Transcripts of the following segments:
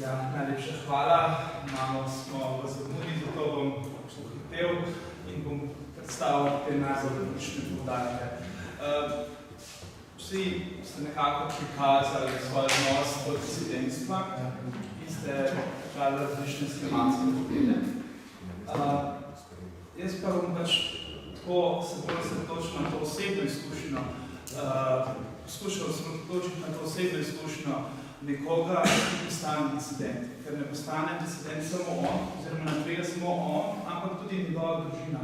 Ja, najlepša hvala. Smo v zamudi, zato bom pohitel in bom predstavil te najbolj ključne poudarke. Vsi ste nekako prikazali svoj odnos do disidentstva in ste dali različne schematske poglede. Jaz pa bom tako se bolj osredotočil na to osebno izkušnjo, poskušal osredotočiti na to osebno izkušnjo nekoga, ki postane disident. Ker ne postane disident samo on, oziroma ne tvega samo on, ampak tudi njegova družina,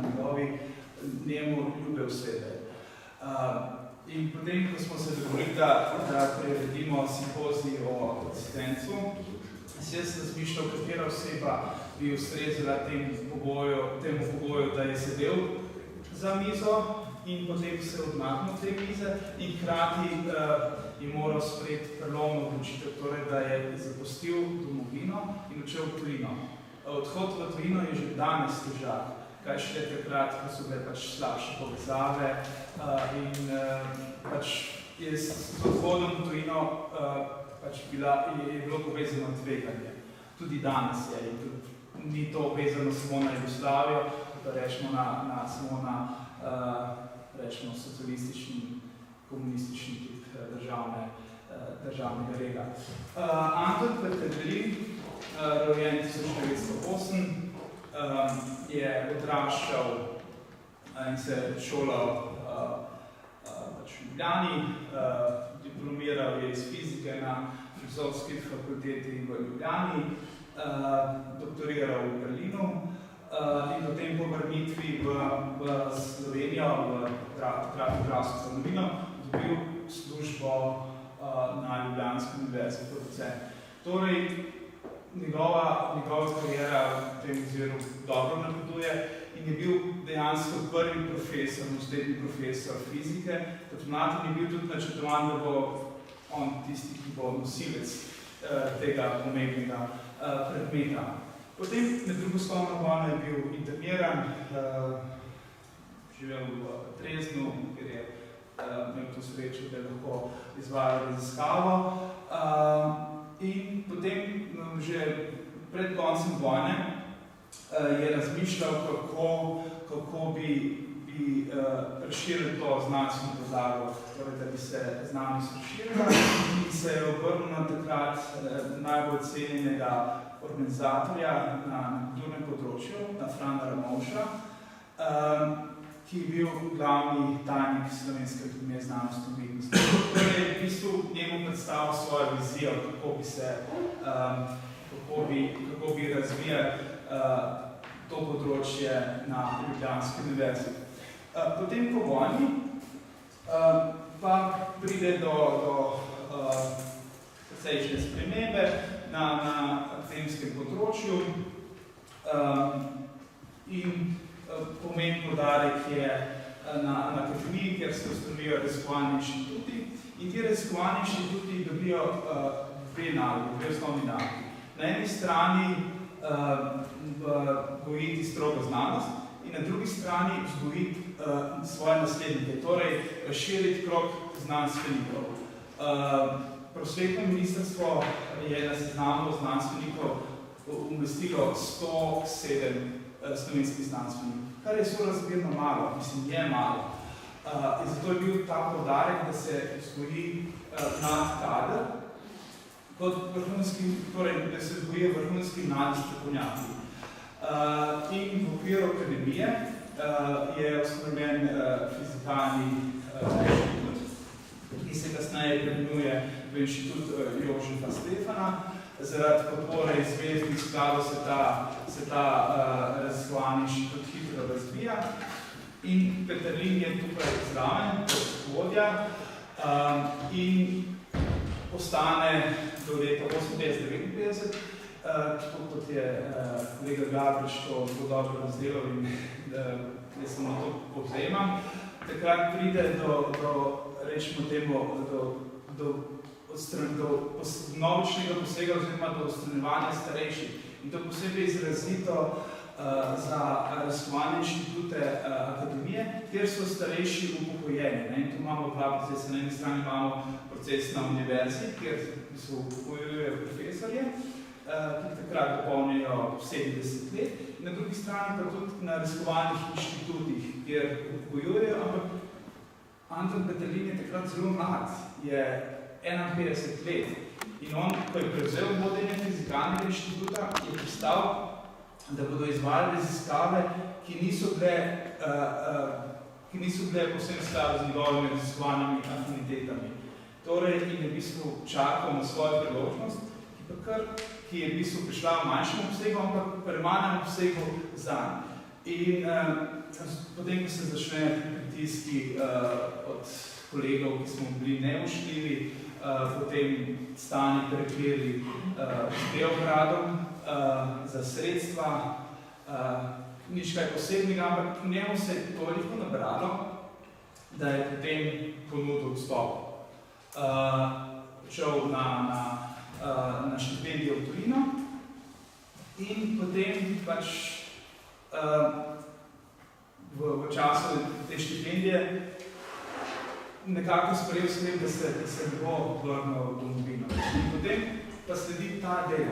njemu ljube osebe. In potem, ko smo se dogovorili, da priredimo simpozij o disidencu, si jaz razmišljal, katera oseba bi ustrezala temu pogoju, da je sedel za mizo in potem se odmaknil te mize in hkrati je moral sprejeti prelomno odločitev, torej da je zapustil domovino in odšel v tujino. Odhod v tujino je že danes težak, kaj šele takrat, ko so bile slabše povezave in je s odhodom v tujino je bilo povezano tveganje. Tudi danes je, ni to vezano samo na Jugoslavijo, pa rečemo samo na socialistični, komunistični tip državnega reda. Anton Peterlin, rojen 1908, je odraščal in se šolal v Ljubljani, diplomiral je iz fizike na Filozofski fakulteti v Ljubljani, doktoriral v Berlinu in potem po vrnitvi v Slovenijo, v Gradsko stanovino, dobil službo na Ljubljanski univerzi kot docent. Torej, njegova karijera v tem oziru dobro napreduje in je bil dejansko prvi profesor, naslednji profesor fizike. Kot mlad je bil tudi načrtovan, da bo on tisti, ki bo nosilec tega pomembnega predmeta. Potem med drugo svetovno vojno je bil interniran, živel v Dresdnu, kjer je imel to srečo, da je lahko izvajal raziskavo. In potem že pred koncem vojne je razmišljal, kako bi razširil to znanstveno podlago, torej da bi se znanost razširila in se je obrnil na takrat najbolj cenjenega organizatorja na kulturnem področju, na Frana Ramovša, ki je bil glavni tajnik Slovenske akademije znanosti in umetnosti. Torej, v bistvu njemu predstavil svojo vizijo, kako bi razvijali to področje na Ljubljanski univerzi. Potem po vojni pa pride do precejšnje spremembe na akademskem področju in pomemben poudarek je na akademiji, kjer se ustanovijo raziskovalni inštituti in ti raziskovalni inštituti dobijo dve osnovni nalogi. Na eni strani gojiti strogo znanost in na drugi strani vzgojiti svoje naslednike, torej razširiti krog znanstvenikov. Prosvetno ministrstvo je na seznamu znanstvenikov umestilo 107 slovenskih znanstvenikov, kar je sorazmerno malo, je malo. In zato je bil ta poudarek, da se vzgoji nadkader, da se vzgojijo vrhunski mladi strokovnjaki. In v okviru akademije je ustanovljen fizikalni inštitut, ki se kasneje preimenuje v inštitut Jožefa Stefana. Zaradi podpore iz zvezdnih skladov se ta raziskovalni inštitut hitro razvija in Peterlin je tukaj zraven kot vodja in postane do leta 1958, tako kot je kolega Gabrič to dobro razdelal in jaz samo to povzemam. Takrat pride do množičnega posega oziroma do odstranjevanja starejših. In to posebej izrazito za raziskovalne inštitute akademije, kjer so starejši upokojeni. In tu imamo dva procesa. Na eni strani imamo proces na univerzi, kjer se upokojujejo profesorje, takrat dopolnijo 70 let, in na drugi strani pa tudi na raziskovalnih inštitutih, kjer upokojujejo, ampak Anton Peterlin je takrat zelo mlad, je 51 let. In on, ko je prevzel vodenje fizikalnega inštituta, je pristal, da bodo izvajali raziskave, ki niso bile povsem skladu z njegovimi raziskovalnimi afinitetami. Torej, in je v bistvu čakal na svojo priložnost, ki je v bistvu prišla v manjšem obsegu, ampak premanjem obsegu zanj. In potem, ko se začne pritiski od kolegov, ki smo bili neušljivi, potem Stani prekleri s Beogradom za sredstva, nič kaj posebnega, ampak v njemu se je toliko nabralo, da je potem ponudil odstop. Šel na štipendijo v tujino in potem pač v času te štipendije nekako sprejel sklep, da se ne bo vrnil v domovino. In potem pa sledi ta del,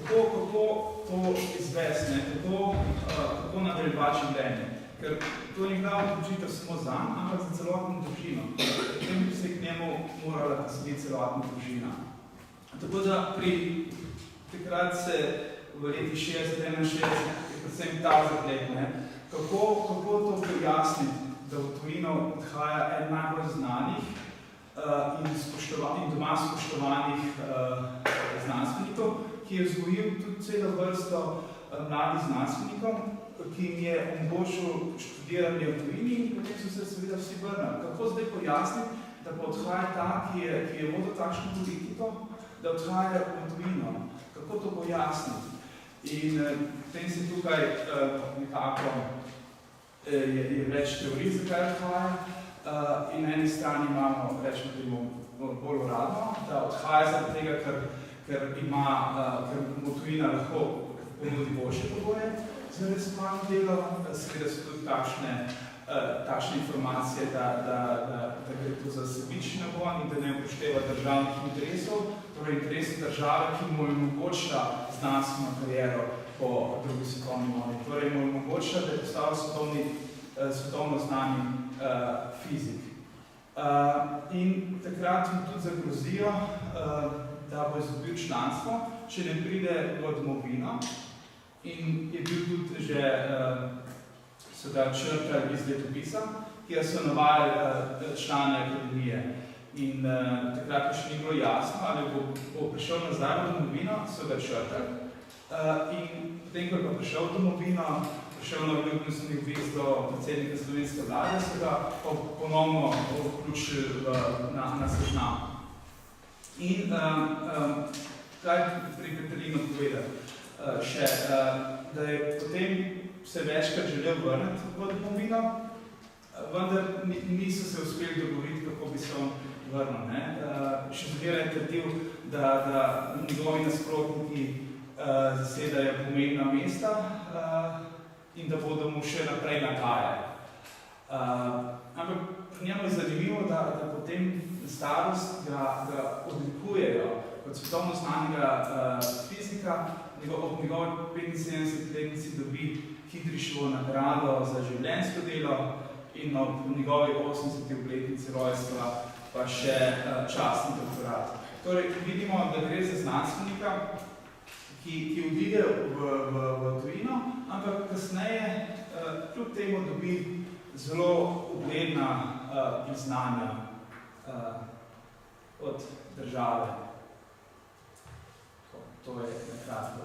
kako to izvesti, kako nadaljevati življenje. Ker to ni glavno odločitev samo zanj, ampak za celotno družino. Potem bi se k njemu morala poslediti celotna družina. Tako da takrat se v leti 60-61 je predvsem ta zagled, kako to pojasniti, da v tujino odhaja en najbolj znanih in doma spoštovanih znanstvenikov, ki je vzgojil tudi celo vrsto mladih znanstvenikov, ki jim je omogočil študiranje v tujini in potem so se seveda vsi vrnili. Kako zdaj pojasniti, da pa odhaja ta, ki je vodil takšno politiko, da odhaja v tujino? Kako to pojasniti? In potem se tukaj nekako je več teorij, zakaj odhaja. In na eni strani imamo, rečemo temu, bolj uradno, da odhaja zaradi tega, ker mu tujina lahko ponudi boljše pogoje za raziskovalno delo. Seveda so tudi takšne informacije, da gre to za sebični nagon in da ne upošteva državnih interesov, torej interesov države, ki mu je omogočila znanstveno kariero po drugi svetovni vojni. Torej mu je omogočila, da je postal svetovno znani fizik. In takrat mu tudi zagrozijo, da bo izgubil članstvo, če ne pride v domovino. In je bil tudi že so ga črtali iz letopisa, kjer so navajali člane akademije. In takrat še ni bilo jasno, ali bo prišel nazaj v domovino, so ga črtali. In potem, ko je pa prišel v domovino, prišel na vljubnostni obvez do predsednika slovenske vlade, so ga ponovno vključili na seznam. In kaj pri Peterlinu povedati? Še, da je potem se večkrat želel vrniti v domovino, vendar niso se uspeli dogovoriti, kako bi se on vrnil. Še zmeraj je trdil, da njegovi nasprotniki zasedajo pomembna mesta in da bodo mu še naprej nagajali. Ampak pri njemu je zanimivo, da potem starost ga odlikujejo kot svetovno znanega fizika. Ob njegovi 75-letnici dobi Kidriševo nagrado za življenjsko delo in ob njegovi 80. obletnici rojstva pa še častni doktorat. Torej, vidimo, da gre za znanstvenika, ki odide v tujino, ampak kasneje kljub temu dobi zelo ugledna priznanja od države. To je nekratko.